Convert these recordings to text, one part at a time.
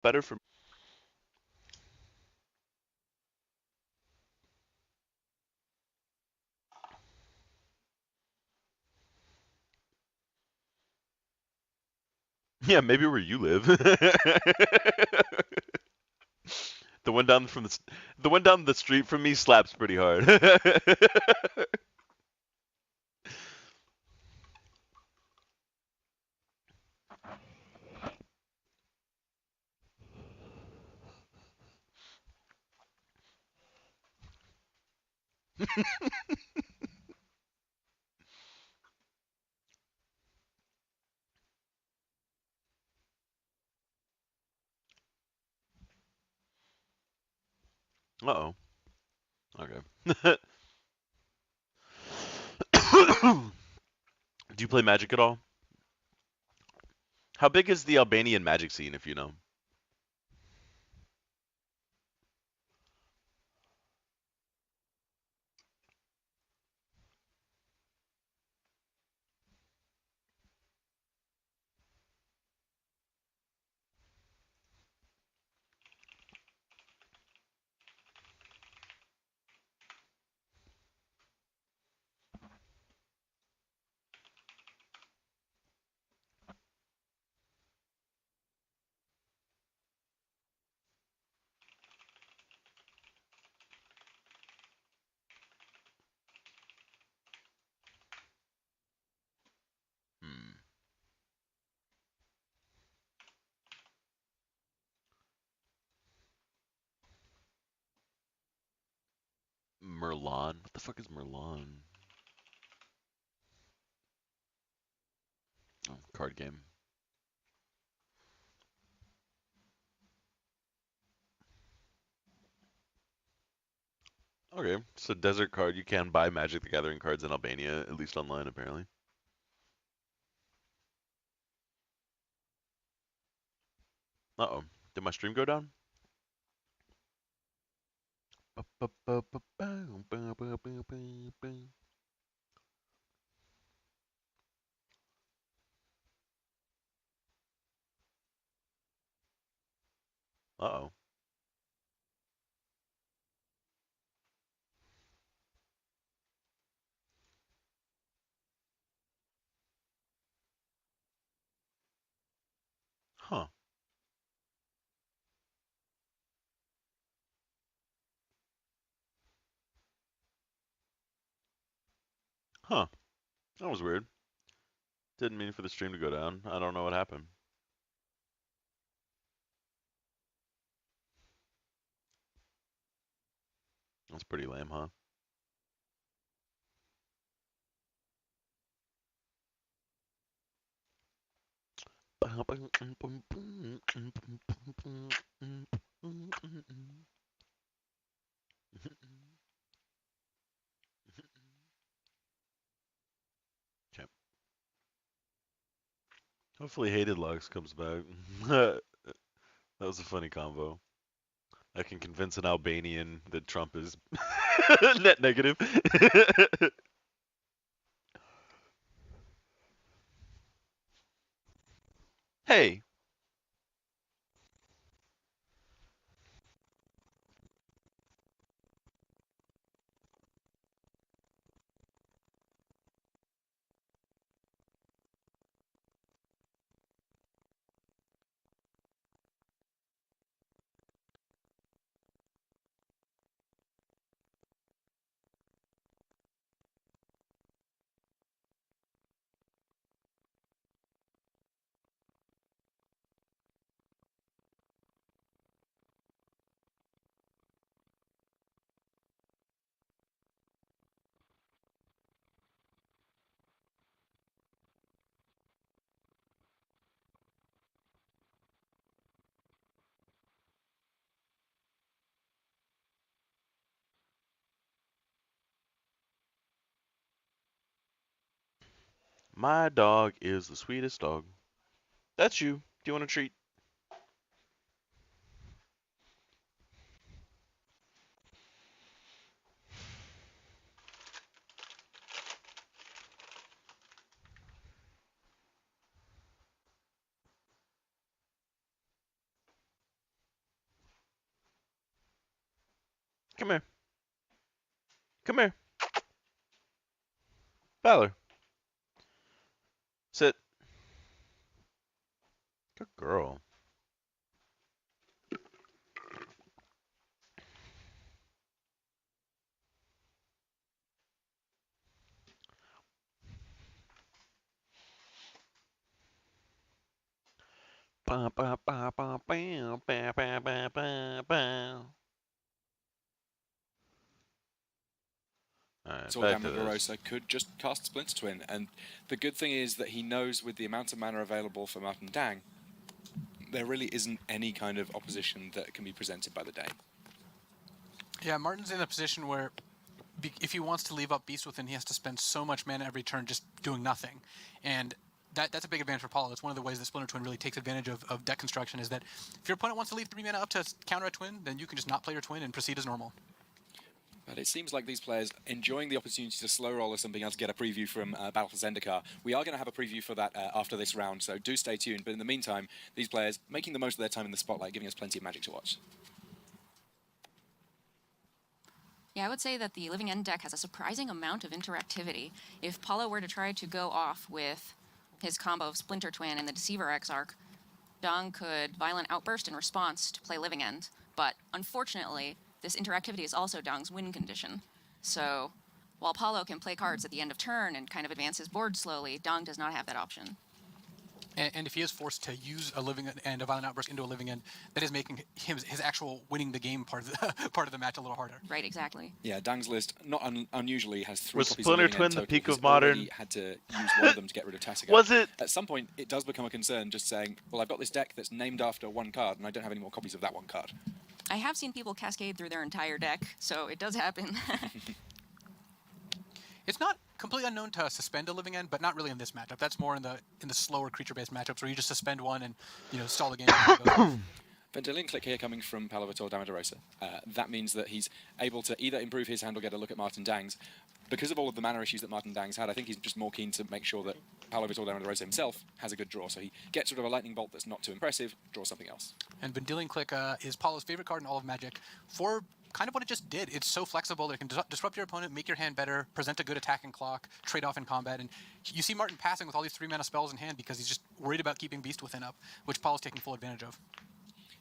Better for yeah, maybe where you live. The one down from the one down the street from me slaps pretty hard. Uh-oh. Okay. Do you play Magic at all? How big is the Albanian Magic scene, if you know? Hmm. Merlon? What the fuck is Merlon? Oh, card game. Okay, so desert card. You can buy Magic the Gathering cards in Albania, at least online, apparently. Uh-oh. Did my stream go down? Uh-oh. Huh. Huh. That was weird. Didn't mean for the stream to go down. I don't know what happened. That's pretty lame, huh? Okay. Hopefully Hated Lux comes back. That was a funny combo. I can convince an Albanian that Trump is net negative. Hey, my dog is the sweetest dog. That's you. Do you want a treat? Come here. Valor. Sit. Good girl. Ba, ba, ba, ba, bam, ba, ba, ba, ba, ba. Alright, So back to Dama this. DeRosa could just cast Splinter Twin, and the good thing is that he knows with the amount of mana available for Martin Dang, there really isn't any kind of opposition that can be presented by the Dang. Yeah, Martin's in a position where if he wants to leave up Beast Within, he has to spend so much mana every turn just doing nothing. And that's a big advantage for Paulo. That's one of the ways that Splinter Twin really takes advantage of deck construction, is that if your opponent wants to leave 3 mana up to counter a Twin, then you can just not play your Twin and proceed as normal. But it seems like these players enjoying the opportunity to slow roll or something else, get a preview from Battle for Zendikar. We are going to have a preview for that after this round, so do stay tuned. But in the meantime, these players making the most of their time in the spotlight, giving us plenty of Magic to watch. Yeah, I would say that the Living End deck has a surprising amount of interactivity. If Paulo were to try to go off with his combo of Splinter Twin and the Deceiver Exarch, Dong could Violent Outburst in response to play Living End. But unfortunately, this interactivity is also Dong's win condition. So while Paulo can play cards at the end of turn and kind of advance his board slowly, Dong does not have that option. And if he is forced to use a Living End, a Violent Outburst into a Living End, that is making his actual winning the game part of the match a little harder. Right, exactly. Yeah, Dang's list, not unusually, has 3 Was copies Splinter of Living End Twin the total. peak He's of modern? already had to use one of them to get rid of Tasiga. Was it? At some point, it does become a concern just saying, well, I've got this deck that's named after one card, and I don't have any more copies of that one card. I have seen people cascade through their entire deck, so it does happen. It's not completely unknown to suspend a Living End, but not really in this matchup. That's more in the slower creature-based matchups where you just suspend one and stall the game. Vendilion click here coming from Palavitor Dama DeRosa. That means that he's able to either improve his hand or get a look at Martin Dang's. Because of all of the mana issues that Martin Dang's had, I think he's just more keen to make sure that Palavitor Dama DeRosa himself has a good draw. So he gets rid of a Lightning Bolt that's not too impressive, draws something else. And Vendilion Click is Paulo's favorite card in all of Magic for kind of what it just did. It's so flexible that it can disrupt your opponent, make your hand better, present a good attacking clock, trade off in combat. And you see Martin passing with all these 3 mana spells in hand because he's just worried about keeping Beast Within up, which Paulo's taking full advantage of.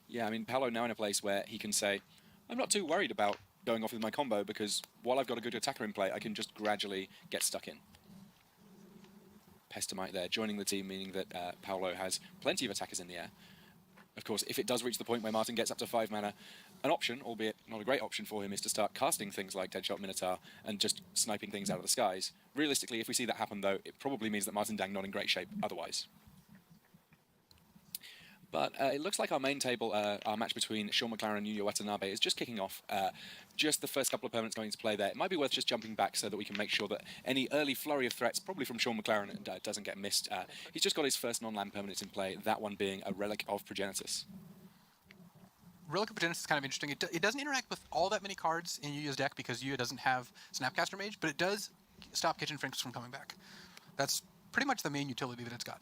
Yeah, I mean, Paolo now in a place where he can say, I'm not too worried about going off with my combo because while I've got a good attacker in play, I can just gradually get stuck in. Pestamite there joining the team, meaning that Paolo has plenty of attackers in the air. Of course, if it does reach the point where Martin gets up to 5 mana, an option, albeit not a great option for him, is to start casting things like Deadshot Minotaur and just sniping things out of the skies. Realistically, if we see that happen, though, it probably means that Martin Dang not in great shape otherwise. But it looks like our main table, our match between Sean McLaren and Yuya Watanabe is just kicking off. Just the first couple of permanents going into play there. It might be worth just jumping back so that we can make sure that any early flurry of threats, probably from Sean McLaren, doesn't get missed. He's just got his first non-land permanent in play, that one being a Relic of Progenitus. Relic of Progenitus is kind of interesting. It doesn't interact with all that many cards in Yuya's deck because Yuya doesn't have Snapcaster Mage, but it does stop Kitchen Finks from coming back. That's pretty much the main utility that it's got.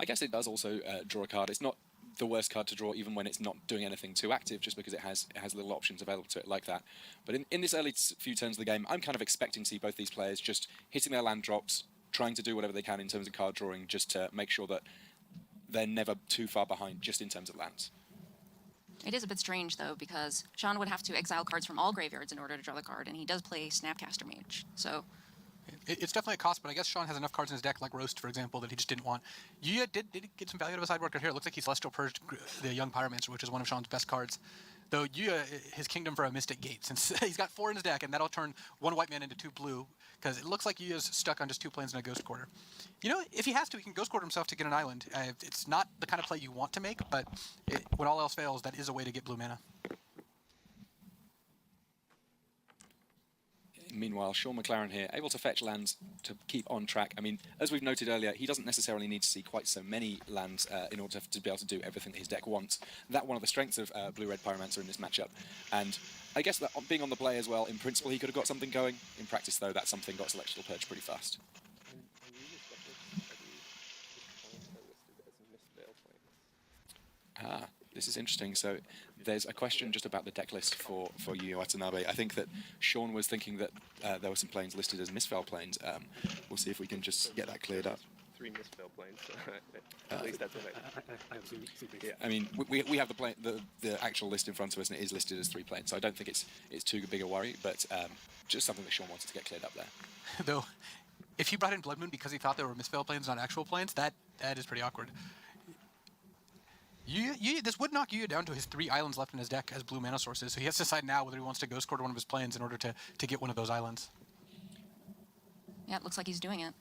I guess it does also draw a card. It's not the worst card to draw even when it's not doing anything too active, just because it has little options available to it like that. But in this early few turns of the game, I'm kind of expecting to see both these players just hitting their land drops, trying to do whatever they can in terms of card drawing, just to make sure that they're never too far behind just in terms of lands. It is a bit strange, though, because Sean would have to exile cards from all graveyards in order to draw the card, and he does play Snapcaster Mage, so... It's definitely a cost, but I guess Sean has enough cards in his deck, like Roast, for example, that he just didn't want. Yuya did get some value out of a sideboard card here. It looks like he Celestial Purged the Young Pyromancer, which is one of Sean's best cards. Though Yuya, his Kingdom for a Mystic Gate, since he's got 4 in his deck, and that'll turn 1 white man into 2 blue, because it looks like Yuya's stuck on just 2 planes and a Ghost Quarter. You know, if he has to, he can Ghost Quarter himself to get an island. It's not the kind of play you want to make, but when all else fails, that is a way to get blue mana. Meanwhile, Sean McLaren here, able to fetch lands to keep on track. I mean, as we've noted earlier, he doesn't necessarily need to see quite so many lands in order to be able to do everything that his deck wants. That's one of the strengths of Blue-Red Pyromancer in this matchup. And I guess that being on the play as well, in principle, he could have got something going. In practice, though, that something got Celestial Purge pretty fast. This is interesting. So there's a question just about the deck list for Yu Watanabe. I think that Sean was thinking that there were some planes listed as misfail planes. We'll see if we can just get that cleared up. 3 misfail planes. At least that's what I have seen. Yeah. I mean, we have the actual list in front of us, and it is listed as 3 planes. So I don't think it's too big a worry, but just something that Sean wanted to get cleared up there. Though, if he brought in Blood Moon because he thought they were misfail planes, not actual planes, that is pretty awkward. This would knock Yu down to his 3 islands left in his deck as blue mana sources, so he has to decide now whether he wants to ghost score one of his planes in order to get one of those islands. Yeah, it looks like he's doing it.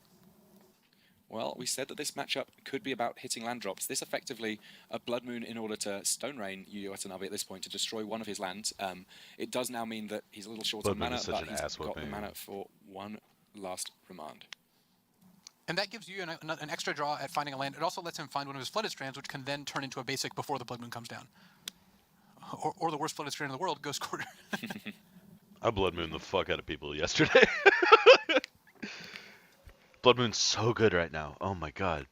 Well, we said that this matchup could be about hitting land drops. This effectively a Blood Moon in order to Stone Rain Yu Watanabe at this point to destroy one of his lands. It does now mean that he's a little short on Blood Moon mana, is such but an he's ass got the whooping. mana for one last remand. And that gives you an extra draw at finding a land. It also lets him find one of his flooded strands, which can then turn into a basic before the Blood Moon comes down. Or the worst flooded strand in the world, Ghost Quarter. I Blood Moon the fuck out of people yesterday. Blood Moon's so good right now. Oh my god.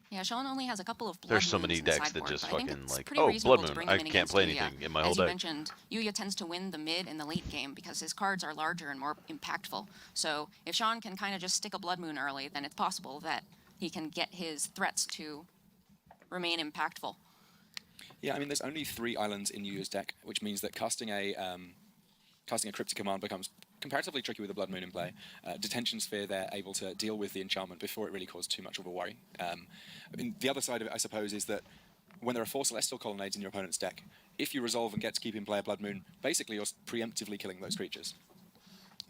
Yeah, Sean only has a couple of blood There's so moons many in the decks that sideboard, just but I think fucking it's like, pretty oh, reasonable Blood to Moon, bring I him in can't against play Yuya. anything in my As whole you deck. mentioned, Yuya tends to win the mid and the late game because his cards are larger and more impactful. So if Sean can kind of just stick a Blood Moon early, then it's possible that he can get his threats to remain impactful. Yeah, I mean, there's only 3 islands in Yuya's deck, which means that casting a Cryptic Command becomes comparatively tricky with the Blood Moon in play. Detention Sphere, they're able to deal with the enchantment before it really caused too much of a worry. I mean, the other side of it, I suppose, is that when there are 4 Celestial Colonnades in your opponent's deck, if you resolve and get to keep in play a Blood Moon, basically you're preemptively killing those creatures.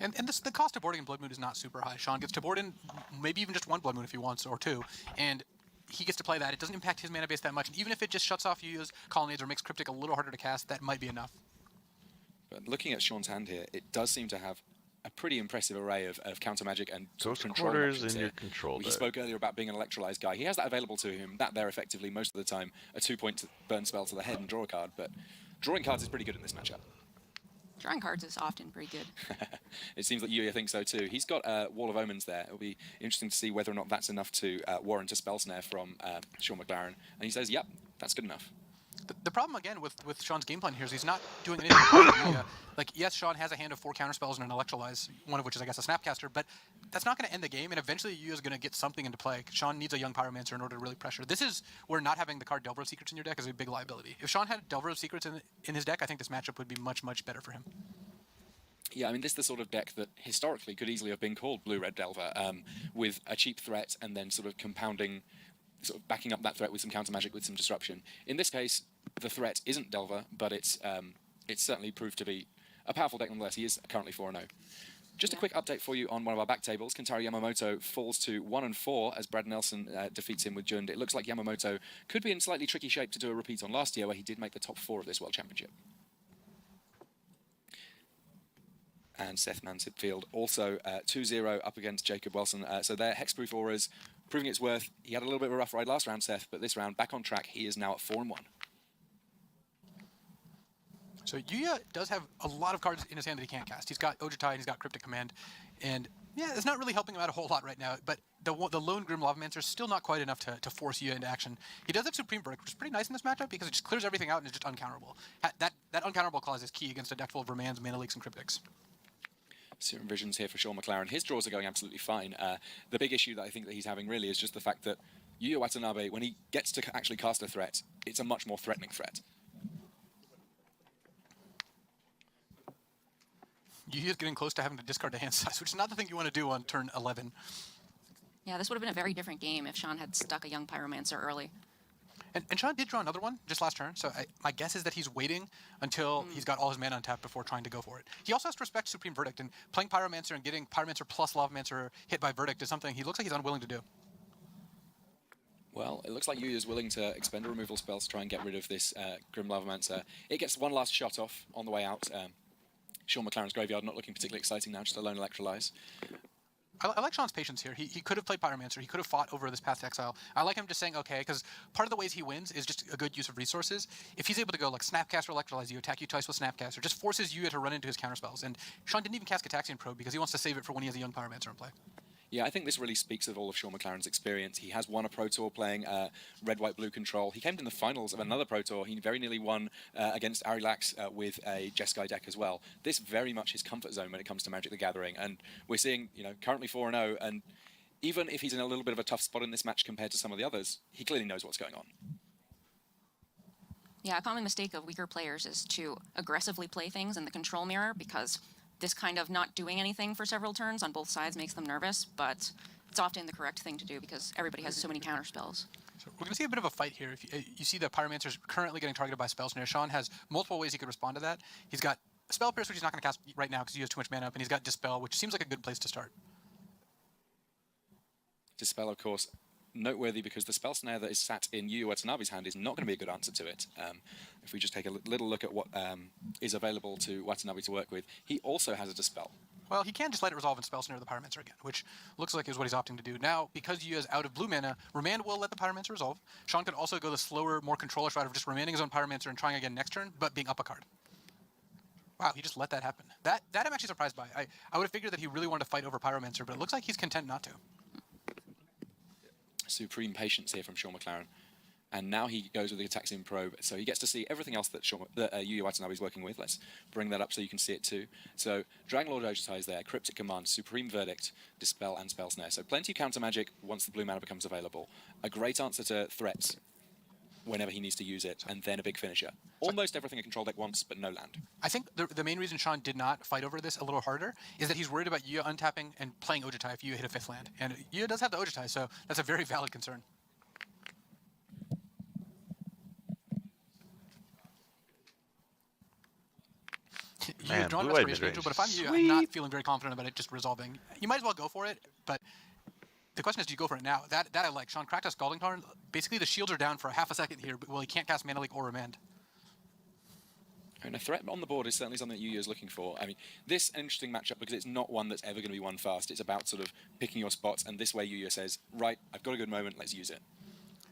And the cost of boarding in Blood Moon is not super high. Sean gets to board in maybe even just 1 Blood Moon if he wants, or 2. And he gets to play that. It doesn't impact his mana base that much. And even if it just shuts off Yuya's Colonnades or makes Cryptic a little harder to cast, that might be enough. But looking at Sean's hand here, it does seem to have a pretty impressive array of counter magic and sort of Ghost control Quarters options in here. your control He deck. spoke earlier about being an electrolyzed guy. He has that available to him. That there effectively most of the time a 2-point burn spell to the head and draw a card. But drawing cards is pretty good in this matchup. Drawing cards is often pretty good. It seems like Yuya thinks so too. He's got Wall of Omens there. It'll be interesting to see whether or not that's enough to warrant a spell snare from Sean McLaren. And he says, yep, that's good enough. The problem, again, with Sean's game plan here is he's not doing anything to Yuya. Like, yes, Sean has a hand of 4 counterspells and an Electrolyze, one of which is, I guess, a Snapcaster, but that's not going to end the game, and eventually Yuya's going to get something into play. Sean needs a Young Pyromancer in order to really pressure. This is where not having the card Delver of Secrets in your deck is a big liability. If Sean had Delver of Secrets in his deck, I think this matchup would be much, much better for him. Yeah, I mean, this is the sort of deck that historically could easily have been called Blue-Red Delver, with a cheap threat and then sort of compounding, sort of backing up that threat with some counter magic with some disruption. In this case, the threat isn't Delver, but it's certainly proved to be a powerful deck nonetheless. He is currently 4-0. Just a quick update for you on one of our back tables. Kentaro Yamamoto falls to 1-4 as Brad Nelson defeats him with Jund. It looks like Yamamoto could be in slightly tricky shape to do a repeat on last year, where he did make the top 4 of this World Championship. And Seth Mansfield also 2-0 up against Jacob Wilson. So they're hexproof auras, proving its worth. He had a little bit of a rough ride last round, Seth, but this round back on track. He is now at 4-1. So Yuya does have a lot of cards in his hand that he can't cast. He's got Ojutai and he's got Cryptic Command. And yeah, it's not really helping him out a whole lot right now, but the lone Grim Lavamancer is still not quite enough to force Yuya into action. He does have Supreme Verdict, which is pretty nice in this matchup because it just clears everything out and is just uncounterable. That uncounterable clause is key against a deck full of Remands, Mana Leaks, and Cryptics. Serum Visions here for Sean McLaren. His draws are going absolutely fine. The big issue that I think that he's having really is just the fact that Yuya Watanabe, when he gets to actually cast a threat, it's a much more threatening threat. Yuya's getting close to having to discard a hand size, which is not the thing you want to do on turn 11. Yeah, this would have been a very different game if Sean had stuck a Young Pyromancer early. And Sean did draw another one just last turn, so my guess is that he's waiting until he's got all his mana untapped before trying to go for it. He also has to respect Supreme Verdict, and playing Pyromancer and getting Pyromancer plus Lavamancer hit by Verdict is something he looks like he's unwilling to do. Well, it looks like Yuya's willing to expend a removal spell to try and get rid of this Grim Lavamancer. It gets one last shot off on the way out. Sean McLaren's Graveyard not looking particularly exciting now, just a lone Electrolyze. I like Sean's patience here. He could have played Pyromancer. He could have fought over this Path to Exile. I like him just saying, okay, because part of the ways he wins is just a good use of resources. If he's able to go like Snapcaster, Electrolyze you, attack you twice with Snapcaster, just forces Yuya to run into his counterspells. And Sean didn't even cast Gataxian Probe because he wants to save it for when he has a Young Pyromancer in play. Yeah, I think this really speaks of all of Sean McLaren's experience. He has won a Pro Tour playing red, white, blue control. He came in the finals of another Pro Tour. He very nearly won against Ari Lax with a Jeskai deck as well. This very much his comfort zone when it comes to Magic the Gathering. And we're seeing, currently 4-0. And even if he's in a little bit of a tough spot in this match compared to some of the others, he clearly knows what's going on. Yeah, a common mistake of weaker players is to aggressively play things in the control mirror, because this kind of not doing anything for several turns on both sides makes them nervous, but it's often the correct thing to do because everybody has so many counter spells. So we're going to see a bit of a fight here. If you see the Pyromancer's currently getting targeted by Spell Snare. Sean has multiple ways he could respond to that. He's got Spell Pierce, which he's not going to cast right now because he has too much mana up, and he's got Dispel, which seems like a good place to start. Dispel, of course, noteworthy because the Spell Snare that is sat in Yu Watanabe's hand is not going to be a good answer to it. If we just take a little look at what is available to Watanabe to work with, he also has a Dispel. Well, he can just let it resolve and Spell Snare the Pyromancer again, which looks like is what he's opting to do. Now, because Yu is out of blue mana, Remand will let the Pyromancer resolve. Sean could also go the slower, more controllish route of just remanding his own Pyromancer and trying again next turn, but being up a card. Wow, he just let that happen. That I'm actually surprised by. I would have figured that he really wanted to fight over Pyromancer, but it looks like he's content not to. Supreme patience here from Sean McLaren. And now he goes with the Gitaxian Probe, so he gets to see everything else that Yu Watanabe is working with. Let's bring that up so you can see it too. So Dragon Lord Ojutai is there, Cryptic Command, Supreme Verdict, Dispel, and Spell Snare. So plenty of counter magic once the blue mana becomes available. A great answer to threats whenever he needs to use it, and then a big finisher. Almost everything a control deck wants, but no land. I think the main reason Sean did not fight over this a little harder is that he's worried about Yu untapping and playing Ojutai if Yu hit a 5th land. And Yu does have the Ojutai, so that's a very valid concern. You've drawn blue-eyed Restoration Angel, mid-range. but if I'm you, I'm not feeling very confident about it just resolving. You might as well go for it, but the question is, do you go for it now? That I like. Sean cracked a Scalding Tarn. Basically, the shields are down for half a second here, but well, he can't cast Mana Leak or Remand. And a threat on the board is certainly something that Yu is looking for. I mean, this is an interesting matchup because it's not one that's ever going to be won fast. It's about sort of picking your spots, and this way Yu says, right, I've got a good moment, let's use it.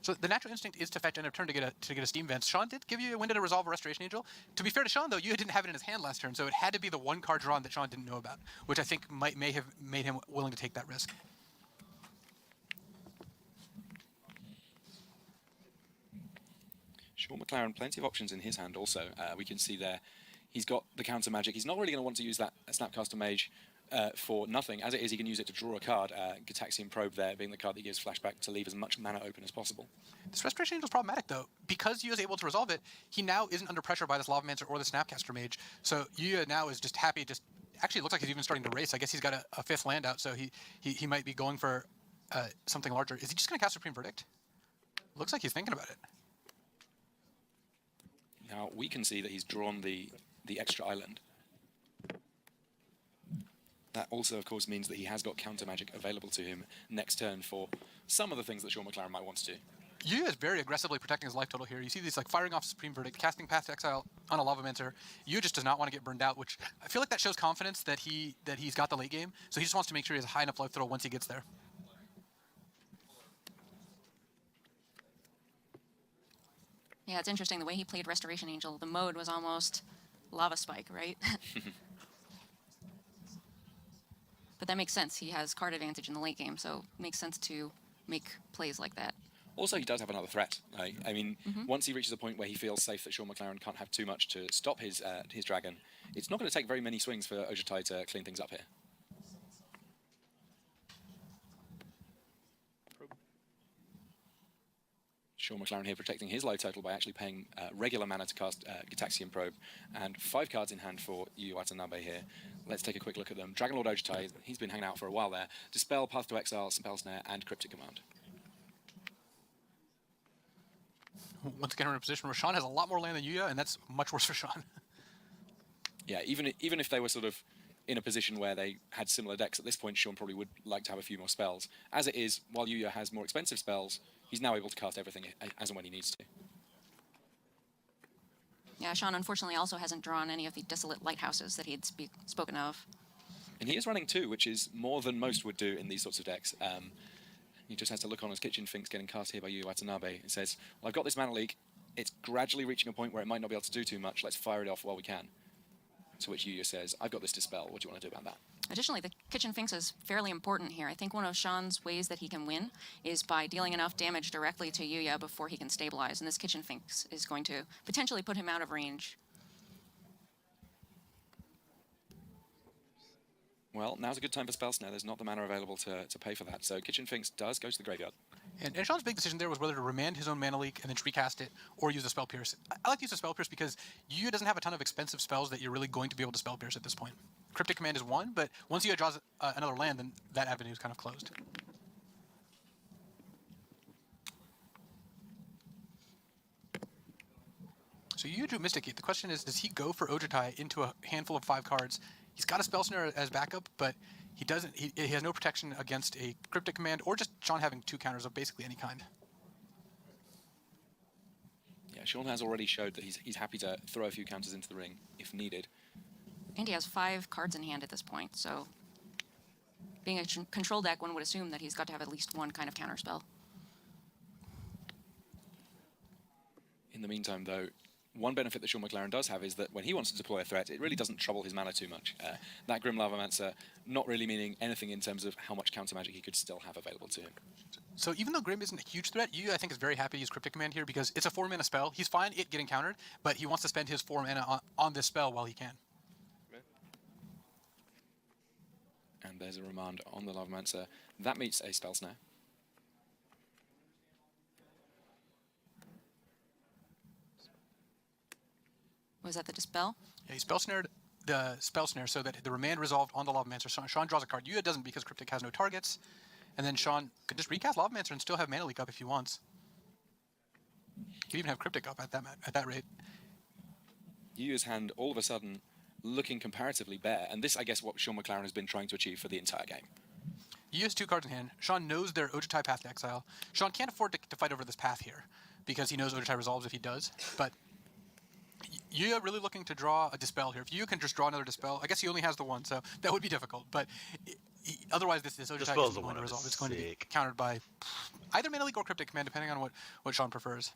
So the natural instinct is to fetch end of turn to get a Steam Vent. Sean did give you a window to resolve a Restoration Angel. To be fair to Sean, though, Yu didn't have it in his hand last turn, so it had to be the one card drawn that Sean didn't know about, which I think may have made him willing to take that risk. Sean McLaren, plenty of options in his hand also. We can see there he's got the counter magic. He's not really going to want to use that Snapcaster Mage for nothing. As it is, he can use it to draw a card. Gitaxian Probe there being the card that gives flashback to leave as much mana open as possible. This Restoration Angel is problematic, though. Because Yu is able to resolve it, he now isn't under pressure by this Lavamancer or the Snapcaster Mage. So Yu now is just happy. Actually, it looks like he's even starting to race. I guess he's got a 5th land out, so he might be going for something larger. Is he just going to cast Supreme Verdict? Looks like he's thinking about it. Now, we can see that he's drawn the extra island. That also, of course, means that he has got counter magic available to him next turn for some of the things that Sean McLaren might want to do. Yu is very aggressively protecting his life total here. You see these like firing off Supreme Verdict, casting Path to Exile on a Lavamancer. Yu just does not want to get burned out, which I feel like that shows confidence that he's got the late game. So he just wants to make sure he has a high enough life total once he gets there. Yeah, it's interesting. The way he played Restoration Angel, the mode was almost Lava Spike, right? But that makes sense. He has card advantage in the late game, so it makes sense to make plays like that. Also, he does have another threat. I mean, once he reaches a point where he feels safe that Sean McLaren can't have too much to stop his dragon, it's not going to take very many swings for Ojutai to clean things up here. Sean McLaren here protecting his low total by actually paying regular mana to cast Gitaxian Probe, and 5 cards in hand for Yu Watanabe here. Let's take a quick look at them. Dragon Lord Ojutai, he's been hanging out for a while there. Dispel, Path to Exile, Spell Snare, and Cryptic Command. Once again, we're in a position where Sean has a lot more land than Yuya, and that's much worse for Sean. Yeah, even if they were sort of in a position where they had similar decks, at this point Sean probably would like to have a few more spells. As it is, while Yuya has more expensive spells, he's now able to cast everything as and when he needs to. Yeah, Sean unfortunately also hasn't drawn any of the Desolate Lighthouses that he had spoken of. And he is running 2, which is more than most would do in these sorts of decks. He just has to look on his kitchen finks getting cast here by Yu Watanabe. It says, well, I've got this mana leak. It's gradually reaching a point where it might not be able to do too much. Let's fire it off while we can. To which Yuya says, I've got this Dispel. What do you want to do about that? Additionally, the Kitchen Finks is fairly important here. I think one of Sean's ways that he can win is by dealing enough damage directly to Yuya before he can stabilize, and this Kitchen Finks is going to potentially put him out of range. Well, now's a good time for Spell Snare. There's not the mana available to pay for that. So Kitchen Finks does go to the graveyard. And Sean's big decision there was whether to remand his own Mana Leak and then recast it, or use the Spell Pierce. I like to use the Spell Pierce because Yuya doesn't have a ton of expensive spells that you're really going to be able to Spell Pierce at this point. Cryptic Command is one, but once Yuya draws another land, then that avenue is kind of closed. So Yuya drew Mystic Gate. The question is, does he go for Ojutai into a handful of 5 cards? He's got a Spell Snare as backup, but he doesn't. He has no protection against a Cryptic Command or just Sean having 2 counters of basically any kind. Yeah, Sean has already showed that he's happy to throw a few counters into the ring if needed. And he has 5 cards in hand at this point, so being a control deck, one would assume that he's got to have at least one kind of counter spell. In the meantime, though, one benefit that Sean McLaren does have is that when he wants to deploy a threat, it really doesn't trouble his mana too much. That Grim Lavamancer not really meaning anything in terms of how much counter magic he could still have available to him. So even though Grim isn't a huge threat, Yuya, I think, is very happy to use Cryptic Command here because it's a 4-mana spell. He's fine it getting countered, but he wants to spend his 4 mana on this spell while he can. And there's a remand on the Lavamancer. That meets a Spell Snare. Was that the Dispel? Yeah, he Spell Snared the Spell Snare so that the remand resolved on the Lavamancer. Sean draws a card. Yuya doesn't because Cryptic has no targets. And then Sean could just recast Lavamancer and still have Mana Leak up if he wants. He could even have Cryptic up at that rate. Yuya's hand all of a sudden looking comparatively bare, and this, I guess, what Sean McLaren has been trying to achieve for the entire game. Yuya has 2 cards in hand. Sean knows their Ojutai Path to Exile. Sean can't afford to fight over this path here because he knows Ojutai resolves if he does, but Yuya really looking to draw a Dispel here. If Yuya can just draw another Dispel, I guess he only has the one, so that would be difficult, but otherwise this Ojutai isn't going to resolve. It's going to be countered by either Mana Leak or Cryptic Command, depending on what Sean prefers.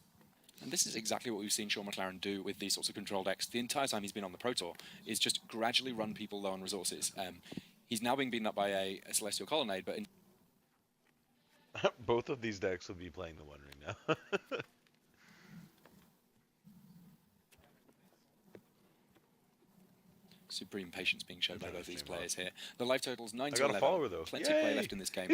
And this is exactly what we've seen Sean McLaren do with these sorts of control decks the entire time he's been on the Pro Tour, is just gradually run people low on resources. He's now being beaten up by a Celestial Colonnade, but Both of these decks will be playing the One Ring now. supreme patience being shown by both these players here. The life total's 9 to got a 11. follower, though. Plenty of play Yay! left in this game.